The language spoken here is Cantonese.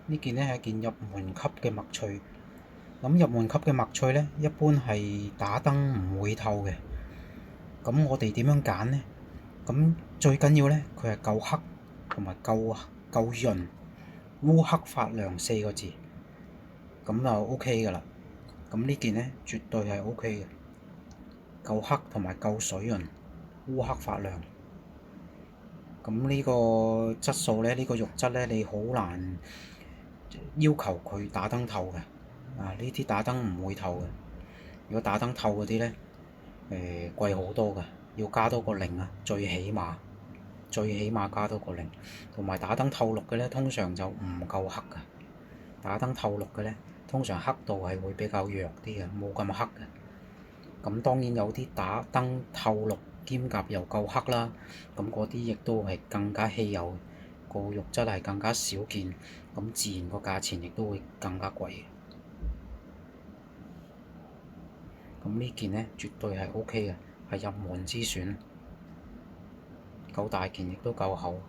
呢件呢係一件入門級嘅墨翠。咁入門級嘅墨翠呢，一般係打燈唔會透嘅。咁我哋點樣揀呢？咁最緊要呢，佢係夠黑同埋夠潤，烏黑發亮四個字，咁就 OK 噶啦。咁呢件呢，絕對係 OK 嘅，夠黑同埋夠水潤，烏黑發亮。咁呢個質素呢，呢個肉質呢，你好難要求佢打燈透嘅。呢啲打燈唔會透嘅。如果打燈透嗰啲呢，貴好多㗎，要加多個零啊，最起碼加多個零。同埋打燈透綠嘅呢，通常就唔夠黑㗎。打燈透綠嘅呢，通常黑度係會比較弱啲嘅，冇咁黑嘅。咁當然有啲打燈透綠兼夾又夠黑啦，咁嗰啲亦都係更加稀有，個肉質係更加少見，咁自然個價錢亦都會更加貴。咁呢件呢，絕對係 OK 嘅，係入門之選，夠大件亦都夠厚。